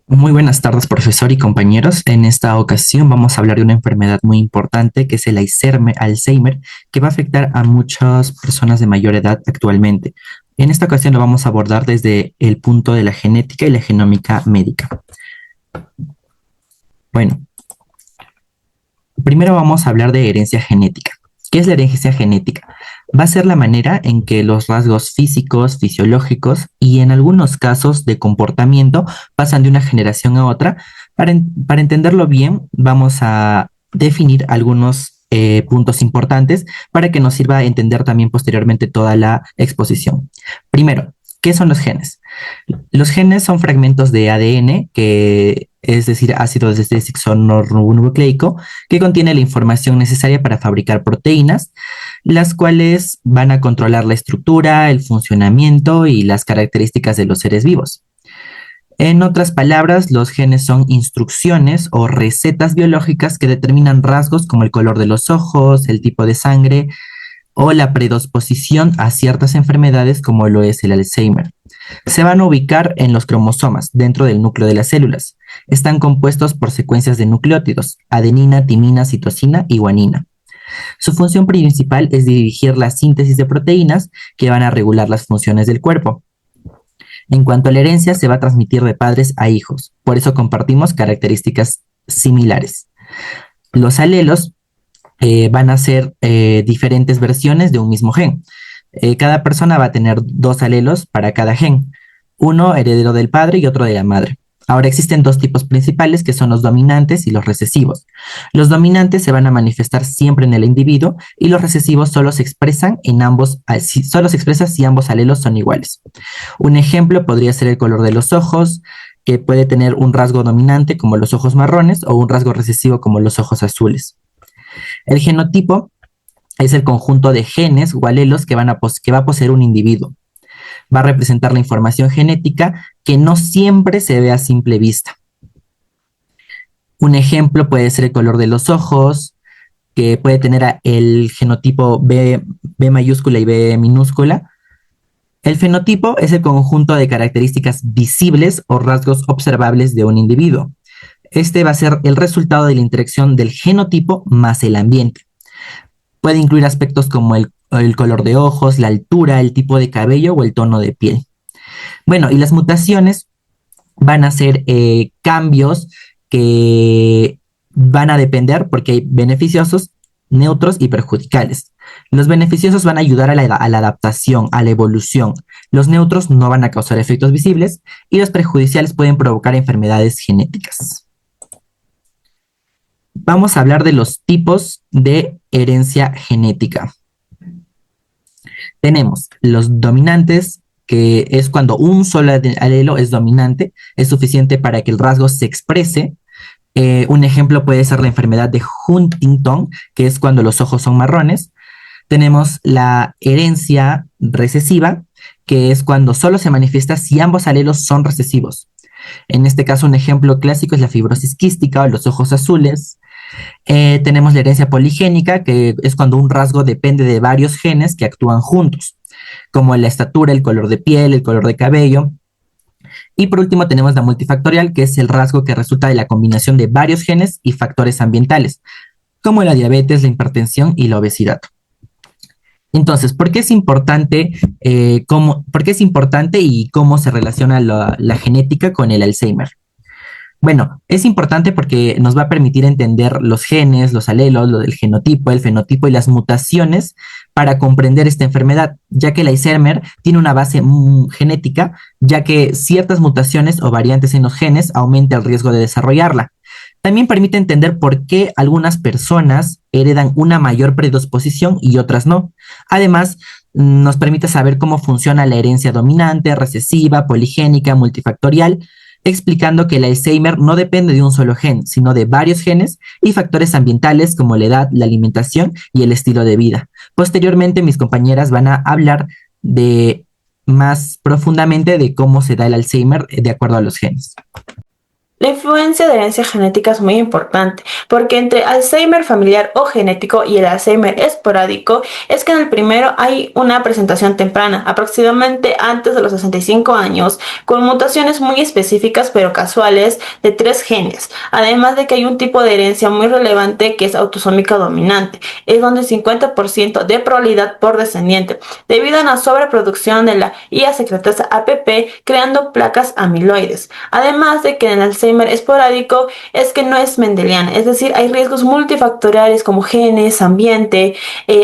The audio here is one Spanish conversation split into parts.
Muy buenas tardes, profesor y compañeros. En esta ocasión vamos a hablar de una enfermedad muy importante que es el Alzheimer, que va a afectar a muchas personas de mayor edad actualmente. En esta ocasión lo vamos a abordar desde el punto de la genética y la genómica médica. Bueno, primero vamos a hablar de herencia genética. ¿Qué es la herencia genética? Va a ser la manera en que los rasgos físicos, fisiológicos y en algunos casos de comportamiento pasan de una generación a otra. Para entenderlo bien, vamos a definir algunos puntos importantes para que nos sirva a entender también posteriormente toda la exposición. Primero, ¿qué son los genes? Los genes son fragmentos de ADN, que es decir, ácido desoxirribonucleico, que contiene la información necesaria para fabricar proteínas, las cuales van a controlar la estructura, el funcionamiento y las características de los seres vivos. En otras palabras, los genes son instrucciones o recetas biológicas que determinan rasgos como el color de los ojos, el tipo de sangre o la predisposición a ciertas enfermedades como lo es el Alzheimer. Se van a ubicar en los cromosomas, dentro del núcleo de las células. Están compuestos por secuencias de nucleótidos, adenina, timina, citosina y guanina. Su función principal es dirigir la síntesis de proteínas que van a regular las funciones del cuerpo. En cuanto a la herencia, se va a transmitir de padres a hijos, por eso compartimos características similares. Los alelos van a ser diferentes versiones de un mismo gen. Cada persona va a tener dos alelos para cada gen, uno heredero del padre y otro de la madre. Ahora existen dos tipos principales que son los dominantes y los recesivos. Los dominantes se van a manifestar siempre en el individuo y los recesivos solo se expresan solo se expresa si ambos alelos son iguales. Un ejemplo podría ser el color de los ojos, que puede tener un rasgo dominante como los ojos marrones o un rasgo recesivo como los ojos azules. El genotipo es el conjunto de genes o alelos que va a poseer un individuo. Va a representar la información genética que no siempre se ve a simple vista. Un ejemplo puede ser el color de los ojos, que puede tener el genotipo B mayúscula y B minúscula. El fenotipo es el conjunto de características visibles o rasgos observables de un individuo. Este va a ser el resultado de la interacción del genotipo más el ambiente. Puede incluir aspectos como el color de ojos, la altura, el tipo de cabello o el tono de piel. Bueno, y las mutaciones van a ser cambios que van a depender porque hay beneficiosos, neutros y perjudiciales. Los beneficiosos van a ayudar a la adaptación, a la evolución. Los neutros no van a causar efectos visibles y los perjudiciales pueden provocar enfermedades genéticas. Vamos a hablar de los tipos de herencia genética. Tenemos los dominantes, que es cuando un solo alelo es dominante, es suficiente para que el rasgo se exprese. Un ejemplo puede ser la enfermedad de Huntington, que es cuando los ojos son marrones. Tenemos la herencia recesiva, que es cuando solo se manifiesta si ambos alelos son recesivos. En este caso, un ejemplo clásico es la fibrosis quística o los ojos azules. Tenemos la herencia poligénica, que es cuando un rasgo depende de varios genes que actúan juntos, como la estatura, el color de piel, el color de cabello. Y por último tenemos la multifactorial, que es el rasgo que resulta de la combinación de varios genes y factores ambientales, como la diabetes, la hipertensión y la obesidad. Entonces, ¿por qué es importante, por qué es importante y cómo se relaciona la genética con el Alzheimer? Bueno, es importante porque nos va a permitir entender los genes, los alelos, lo del genotipo, el fenotipo y las mutaciones para comprender esta enfermedad, ya que el Alzheimer tiene una base genética, ya que ciertas mutaciones o variantes en los genes aumentan el riesgo de desarrollarla. También permite entender por qué algunas personas heredan una mayor predisposición y otras no. Además, nos permite saber cómo funciona la herencia dominante, recesiva, poligénica, multifactorial, explicando que el Alzheimer no depende de un solo gen, sino de varios genes y factores ambientales como la edad, la alimentación y el estilo de vida. Posteriormente, mis compañeras van a hablar más profundamente de cómo se da el Alzheimer de acuerdo a los genes. La influencia de herencia genética es muy importante, porque entre Alzheimer familiar o genético y el Alzheimer esporádico es que en el primero hay una presentación temprana, aproximadamente antes de los 65 años, con mutaciones muy específicas pero casuales de 3 genes, además de que hay un tipo de herencia muy relevante que es autosómica dominante, es donde el 50% de probabilidad por descendiente, debido a una sobreproducción de la IA secretasa APP creando placas amiloides, además de que en el Alzheimer esporádico es que no es mendeliana, es decir, hay riesgos multifactoriales como genes, ambiente,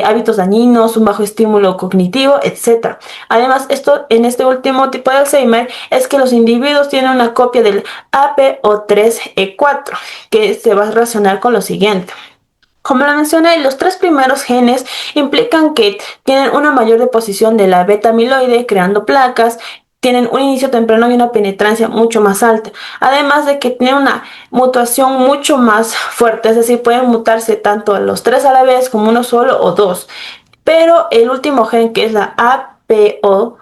hábitos dañinos, un bajo estímulo cognitivo, etc. Además, esto en este último tipo de Alzheimer es que los individuos tienen una copia del APO3E4 que se va a relacionar con lo siguiente. Como lo mencioné, los 3 primeros genes implican que tienen una mayor deposición de la beta amiloide, creando placas, tienen un inicio temprano y una penetrancia mucho más alta. Además de que tienen una mutación mucho más fuerte, es decir, pueden mutarse tanto los 3 a la vez como uno solo o dos. Pero el último gen, que es la APO,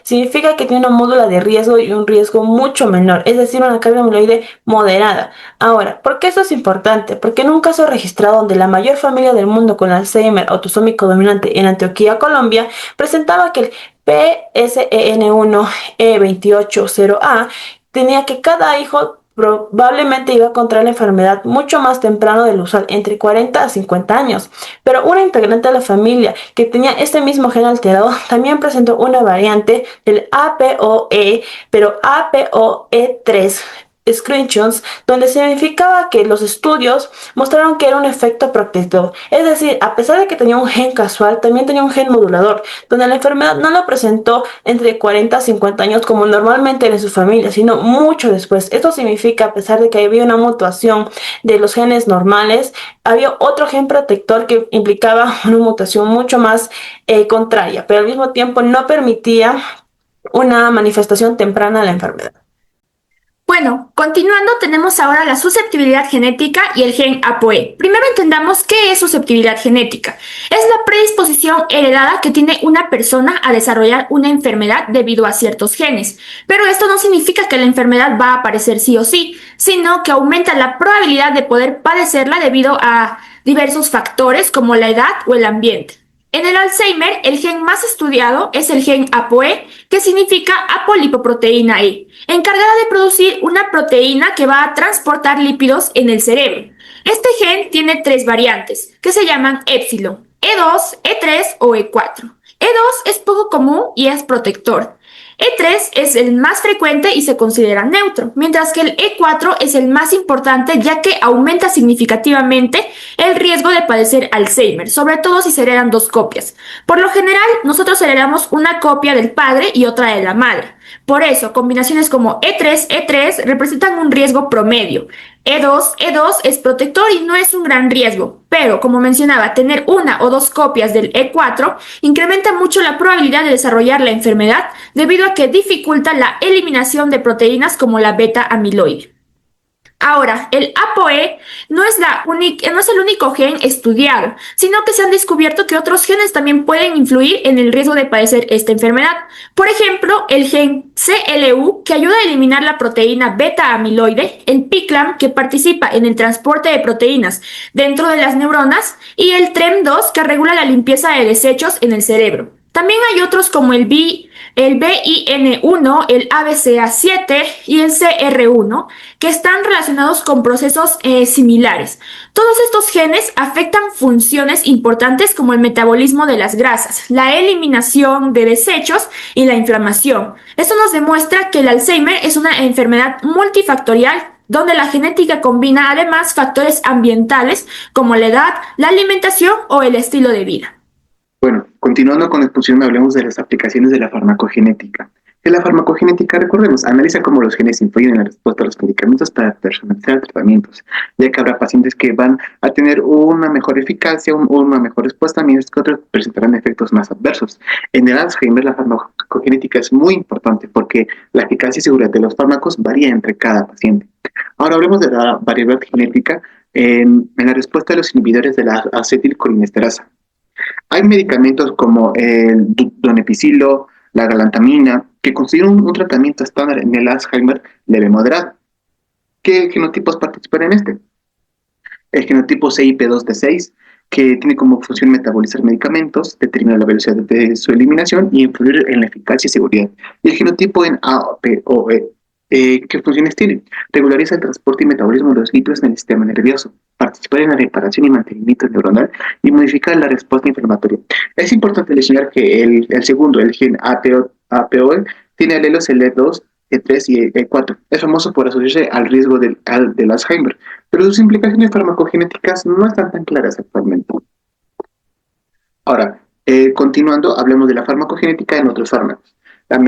significa que tiene una módula de riesgo y un riesgo mucho menor, es decir, una carga amiloide moderada. Ahora, ¿por qué esto es importante? Porque en un caso registrado donde la mayor familia del mundo con Alzheimer autosómico dominante en Antioquia, Colombia, presentaba que el PSEN1E280A tenía que cada hijo probablemente iba a contraer la enfermedad mucho más temprano del usual, entre 40 a 50 años. Pero una integrante de la familia que tenía este mismo gen alterado también presentó una variante del APOE, pero APOE3 screenshots, donde significaba que los estudios mostraron que era un efecto protector. Es decir, a pesar de que tenía un gen casual, también tenía un gen modulador, donde la enfermedad no lo presentó entre 40 a 50 años como normalmente en su familia, sino mucho después. Esto significa, a pesar de que había una mutación de los genes normales, había otro gen protector que implicaba una mutación mucho más contraria, pero al mismo tiempo no permitía una manifestación temprana de la enfermedad. Bueno, continuando, tenemos ahora la susceptibilidad genética y el gen APOE. Primero entendamos qué es susceptibilidad genética. Es la predisposición heredada que tiene una persona a desarrollar una enfermedad debido a ciertos genes. Pero esto no significa que la enfermedad va a aparecer sí o sí, sino que aumenta la probabilidad de poder padecerla debido a diversos factores como la edad o el ambiente. En el Alzheimer, el gen más estudiado es el gen APOE, que significa apolipoproteína E, encargada de producir una proteína que va a transportar lípidos en el cerebro. Este gen tiene 3 variantes, que se llaman épsilon, E2, E3 o E4. E2 es poco común y es protector. E3 es el más frecuente y se considera neutro, mientras que el E4 es el más importante ya que aumenta significativamente el riesgo de padecer Alzheimer, sobre todo si se heredan 2 copias. Por lo general, nosotros heredamos una copia del padre y otra de la madre. Por eso, combinaciones como E3, E3 representan un riesgo promedio. E2 es protector y no es un gran riesgo, pero como mencionaba, tener una o 2 copias del E4 incrementa mucho la probabilidad de desarrollar la enfermedad debido a que dificulta la eliminación de proteínas como la beta amiloide. Ahora, el APOE no es el único gen estudiado, sino que se han descubierto que otros genes también pueden influir en el riesgo de padecer esta enfermedad. Por ejemplo, el gen CLU, que ayuda a eliminar la proteína beta amiloide, el PICLAM, que participa en el transporte de proteínas dentro de las neuronas, y el TREM2, que regula la limpieza de desechos en el cerebro. También hay otros como el BIN1, el ABCA7 y el CR1, que están relacionados con procesos similares. Todos estos genes afectan funciones importantes como el metabolismo de las grasas, la eliminación de desechos y la inflamación. Esto nos demuestra que el Alzheimer es una enfermedad multifactorial donde la genética combina además factores ambientales como la edad, la alimentación o el estilo de vida. Bueno, continuando con la exposición, hablemos de las aplicaciones de la farmacogenética. Que la farmacogenética, recordemos, analiza cómo los genes influyen en la respuesta a los medicamentos para personalizar tratamientos, ya que habrá pacientes que van a tener una mejor eficacia, una mejor respuesta, mientras que otros presentarán efectos más adversos. En el Alzheimer, la farmacogenética es muy importante porque la eficacia y seguridad de los fármacos varía entre cada paciente. Ahora hablemos de la variabilidad genética en la respuesta de los inhibidores de la acetilcolinesterasa. Hay medicamentos como el donepezilo, la galantamina, que constituyen un tratamiento estándar en el Alzheimer leve moderado. ¿Qué genotipos participan en este? El genotipo CYP2D6, que tiene como función metabolizar medicamentos, determinar la velocidad de su eliminación y influir en la eficacia y seguridad. Y el genotipo en APOE, ¿qué funciones tiene? Regulariza el transporte y metabolismo de los lípidos en el sistema nervioso, participar en la reparación y mantenimiento neuronal y modificar la respuesta inflamatoria. Es importante mencionar que el segundo, el gen APOE, tiene alelos L2, E3 y E4. Es famoso por asociarse al riesgo del Alzheimer, pero sus implicaciones farmacogenéticas no están tan claras actualmente. Ahora, continuando, hablemos de la farmacogenética en otros fármacos. La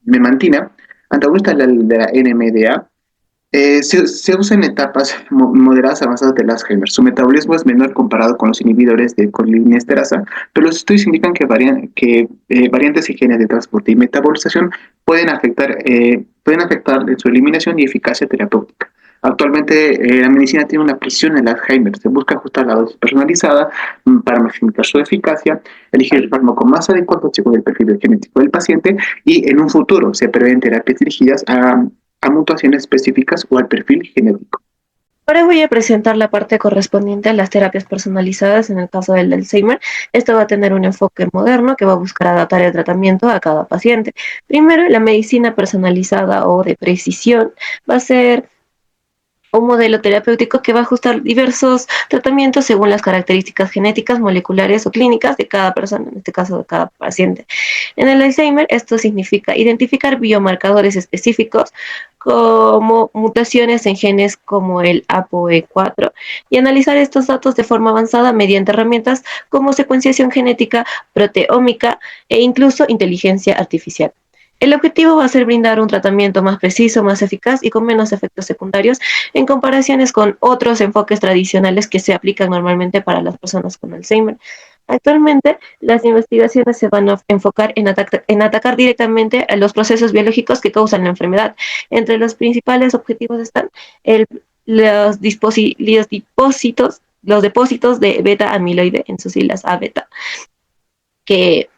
memantina, antagonista de la NMDA, se usa en etapas moderadas avanzadas del Alzheimer. Su metabolismo es menor comparado con los inhibidores de colinesterasa, pero los estudios indican que variantes y genes de transporte y metabolización pueden afectar su eliminación y eficacia terapéutica. Actualmente la medicina tiene una precisión en el Alzheimer. Se busca ajustar la dosis personalizada para maximizar su eficacia, elegir el fármaco más adecuado según el perfil genético del paciente y en un futuro se prevén terapias dirigidas a mutaciones específicas o al perfil genético. Ahora voy a presentar la parte correspondiente a las terapias personalizadas en el caso del Alzheimer. Esto va a tener un enfoque moderno que va a buscar adaptar el tratamiento a cada paciente. Primero, la medicina personalizada o de precisión va a ser un modelo terapéutico que va a ajustar diversos tratamientos según las características genéticas, moleculares o clínicas de cada persona, en este caso de cada paciente. En el Alzheimer, esto significa identificar biomarcadores específicos como mutaciones en genes como el APOE4 y analizar estos datos de forma avanzada mediante herramientas como secuenciación genética, proteómica e incluso inteligencia artificial. El objetivo va a ser brindar un tratamiento más preciso, más eficaz y con menos efectos secundarios en comparaciones con otros enfoques tradicionales que se aplican normalmente para las personas con Alzheimer. Actualmente, las investigaciones se van a enfocar en atacar directamente a los procesos biológicos que causan la enfermedad. Entre los principales objetivos están los depósitos de beta amiloide, en sus siglas A-beta, que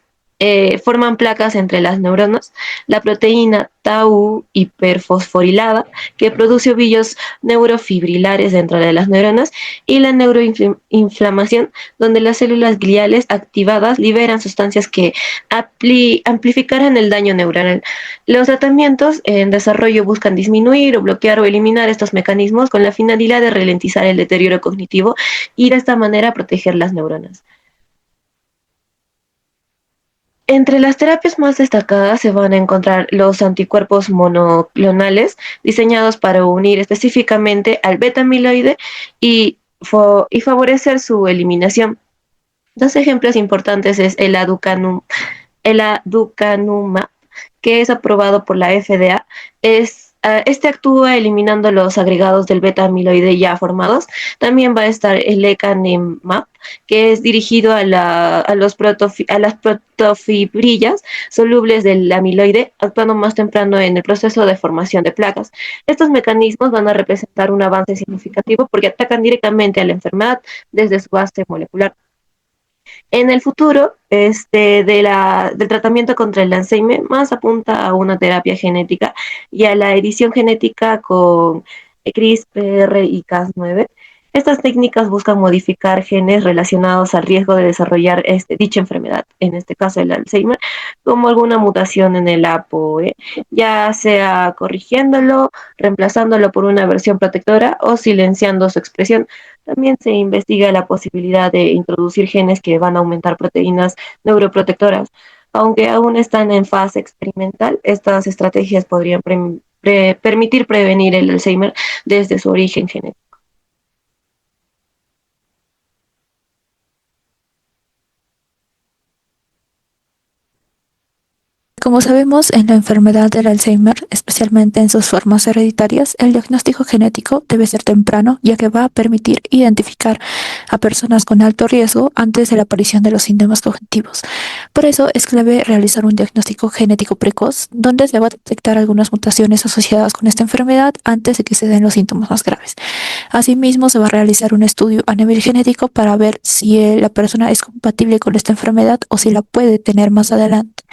forman placas entre las neuronas, la proteína tau hiperfosforilada, que produce ovillos neurofibrilares dentro de las neuronas, y la neuroinflamación, donde las células gliales activadas liberan sustancias que amplificarán el daño neuronal. Los tratamientos en desarrollo buscan disminuir o bloquear o eliminar estos mecanismos con la finalidad de ralentizar el deterioro cognitivo y de esta manera proteger las neuronas. Entre las terapias más destacadas se van a encontrar los anticuerpos monoclonales diseñados para unir específicamente al beta-amiloide y favorecer su eliminación. Dos ejemplos importantes es el aducanumab, que es aprobado por la FDA. Este actúa eliminando los agregados del beta-amiloide ya formados. También va a estar el lecanemab, que es dirigido a las protofibrillas solubles del amiloide, actuando más temprano en el proceso de formación de placas. Estos mecanismos van a representar un avance significativo porque atacan directamente a la enfermedad desde su base molecular. En el futuro, del tratamiento contra el Alzheimer, más apunta a una terapia genética y a la edición genética con CRISPR y Cas9. Estas técnicas buscan modificar genes relacionados al riesgo de desarrollar dicha enfermedad, en este caso el Alzheimer, como alguna mutación en el APOE, ya sea corrigiéndolo, reemplazándolo por una versión protectora o silenciando su expresión. También se investiga la posibilidad de introducir genes que van a aumentar proteínas neuroprotectoras. Aunque aún están en fase experimental, estas estrategias podrían permitir prevenir el Alzheimer desde su origen genético. Como sabemos, en la enfermedad del Alzheimer, especialmente en sus formas hereditarias, el diagnóstico genético debe ser temprano, ya que va a permitir identificar a personas con alto riesgo antes de la aparición de los síntomas cognitivos. Por eso es clave realizar un diagnóstico genético precoz, donde se va a detectar algunas mutaciones asociadas con esta enfermedad antes de que se den los síntomas más graves. Asimismo, se va a realizar un estudio a nivel genético para ver si la persona es compatible con esta enfermedad o si la puede tener más adelante.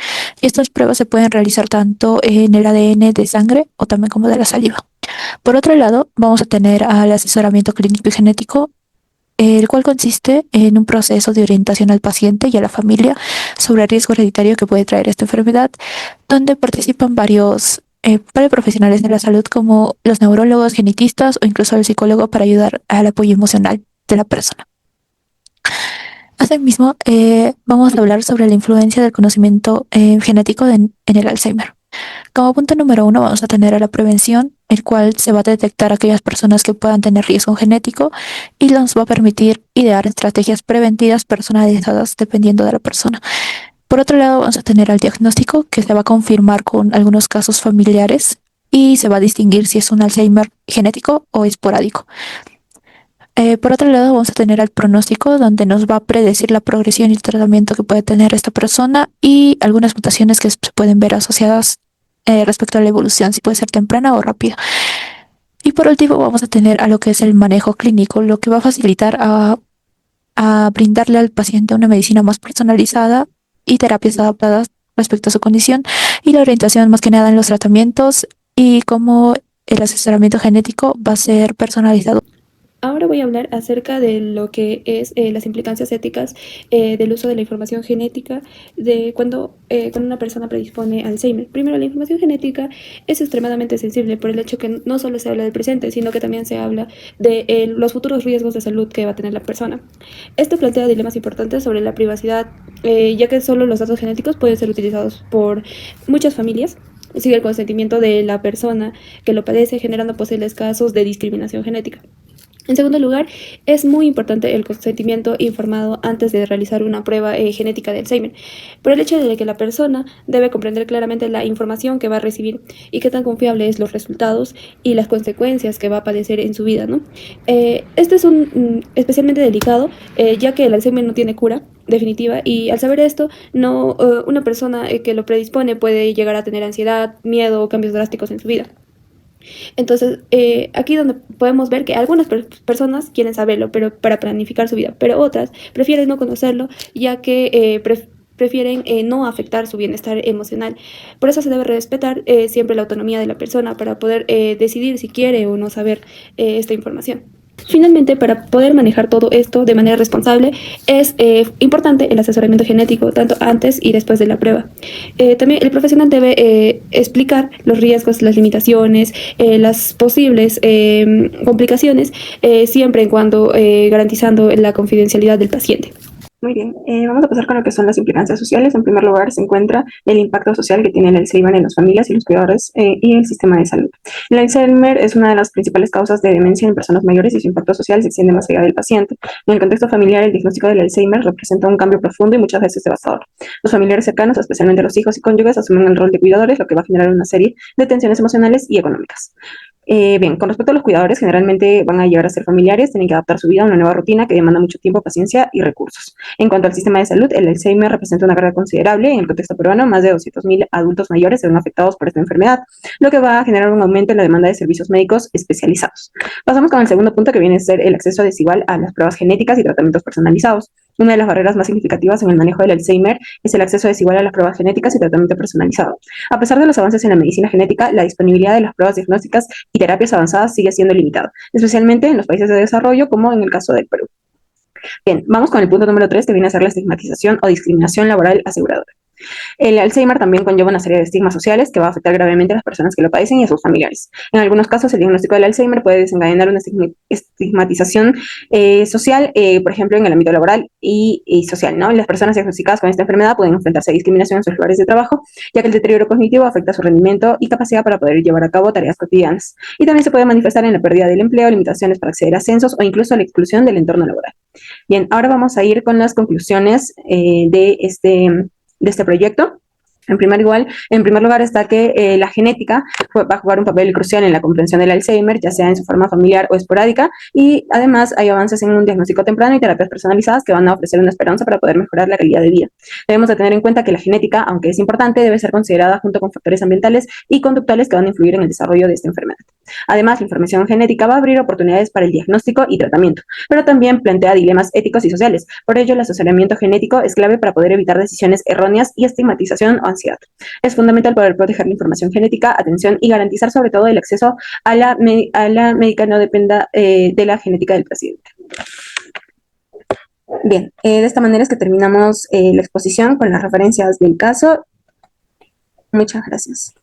Y estas pruebas se pueden realizar tanto en el ADN de sangre o también como de la saliva. Por otro lado, vamos a tener al asesoramiento clínico y genético, el cual consiste en un proceso de orientación al paciente y a la familia sobre el riesgo hereditario que puede traer esta enfermedad, donde participan varios profesionales de la salud como los neurólogos, genetistas o incluso el psicólogo para ayudar al apoyo emocional de la persona. Asimismo, vamos a hablar sobre la influencia del conocimiento genético en el Alzheimer. Como punto número 1 vamos a tener a la prevención, el cual se va a detectar a aquellas personas que puedan tener riesgo genético y nos va a permitir idear estrategias preventivas personalizadas dependiendo de la persona. Por otro lado, vamos a tener al diagnóstico, que se va a confirmar con algunos casos familiares y se va a distinguir si es un Alzheimer genético o esporádico. Por otro lado, vamos a tener al pronóstico, donde nos va a predecir la progresión y el tratamiento que puede tener esta persona y algunas mutaciones que se pueden ver asociadas respecto a la evolución, si puede ser temprana o rápida. Y por último, vamos a tener a lo que es el manejo clínico, lo que va a facilitar a brindarle al paciente una medicina más personalizada y terapias adaptadas respecto a su condición, y la orientación más que nada en los tratamientos y cómo el asesoramiento genético va a ser personalizado. Ahora voy a hablar acerca de lo que es las implicancias éticas del uso de la información genética de cuando una persona predispone a Alzheimer. Primero, la información genética es extremadamente sensible por el hecho que no solo se habla del presente, sino que también se habla de los futuros riesgos de salud que va a tener la persona. Esto plantea dilemas importantes sobre la privacidad, ya que solo los datos genéticos pueden ser utilizados por muchas familias sin el consentimiento de la persona que lo padece, generando posibles casos de discriminación genética. En segundo lugar, es muy importante el consentimiento informado antes de realizar una prueba genética de Alzheimer, por el hecho de que la persona debe comprender claramente la información que va a recibir y qué tan confiable es los resultados y las consecuencias que va a padecer en su vida, ¿no? Este es especialmente delicado, ya que el Alzheimer no tiene cura definitiva, y al saber esto, una persona que lo predispone puede llegar a tener ansiedad, miedo o cambios drásticos en su vida. Entonces, aquí donde podemos ver que algunas personas quieren saberlo, pero para planificar su vida, pero otras prefieren no conocerlo, ya que prefieren no afectar su bienestar emocional. Por eso se debe respetar siempre la autonomía de la persona para poder decidir si quiere o no saber esta información. Finalmente, para poder manejar todo esto de manera responsable, es importante el asesoramiento genético, tanto antes y después de la prueba. También el profesional debe explicar los riesgos, las limitaciones, las posibles complicaciones, siempre y cuando garantizando la confidencialidad del paciente. Muy bien, vamos a pasar con lo que son las implicancias sociales. En primer lugar, se encuentra el impacto social que tiene el Alzheimer en las familias y los cuidadores y el sistema de salud. El Alzheimer es una de las principales causas de demencia en personas mayores y su impacto social se extiende más allá del paciente. En el contexto familiar, el diagnóstico del Alzheimer representa un cambio profundo y muchas veces devastador. Los familiares cercanos, especialmente los hijos y cónyuges, asumen el rol de cuidadores, lo que va a generar una serie de tensiones emocionales y económicas. Bien, con respecto a los cuidadores, generalmente van a llegar a ser familiares, tienen que adaptar su vida a una nueva rutina que demanda mucho tiempo, paciencia y recursos. En cuanto al sistema de salud, el Alzheimer representa una carga considerable. En el contexto peruano, más de 200.000 adultos mayores se ven afectados por esta enfermedad, lo que va a generar un aumento en la demanda de servicios médicos especializados. Pasamos con el segundo punto, que viene a ser el acceso desigual a las pruebas genéticas y tratamientos personalizados. Una de las barreras más significativas en el manejo del Alzheimer es el acceso desigual a las pruebas genéticas y tratamiento personalizado. A pesar de los avances en la medicina genética, la disponibilidad de las pruebas diagnósticas y terapias avanzadas sigue siendo limitada, especialmente en los países de desarrollo, como en el caso del Perú. Bien, vamos con el punto número 3, que viene a ser la estigmatización o discriminación laboral aseguradora. El Alzheimer también conlleva una serie de estigmas sociales que va a afectar gravemente a las personas que lo padecen y a sus familiares. En algunos casos, el diagnóstico del Alzheimer puede desencadenar una estigmatización social, por ejemplo, en el ámbito laboral y social, ¿no? Las personas diagnosticadas con esta enfermedad pueden enfrentarse a discriminación en sus lugares de trabajo, ya que el deterioro cognitivo afecta su rendimiento y capacidad para poder llevar a cabo tareas cotidianas. Y también se puede manifestar en la pérdida del empleo, limitaciones para acceder a ascensos o incluso la exclusión del entorno laboral. Bien, ahora vamos a ir con las conclusiones de este proyecto. En primer lugar está que la genética va a jugar un papel crucial en la comprensión del Alzheimer, ya sea en su forma familiar o esporádica, y además hay avances en un diagnóstico temprano y terapias personalizadas que van a ofrecer una esperanza para poder mejorar la calidad de vida. Debemos de tener en cuenta que la genética, aunque es importante, debe ser considerada junto con factores ambientales y conductuales que van a influir en el desarrollo de esta enfermedad. Además, la información genética va a abrir oportunidades para el diagnóstico y tratamiento, pero también plantea dilemas éticos y sociales. Por ello, el asesoramiento genético es clave para poder evitar decisiones erróneas y estigmatización o ansiedad. Es fundamental poder proteger la información genética, atención y garantizar sobre todo el acceso a la médica no dependa de la genética del paciente. Bien, de esta manera es que terminamos la exposición con las referencias del caso. Muchas gracias.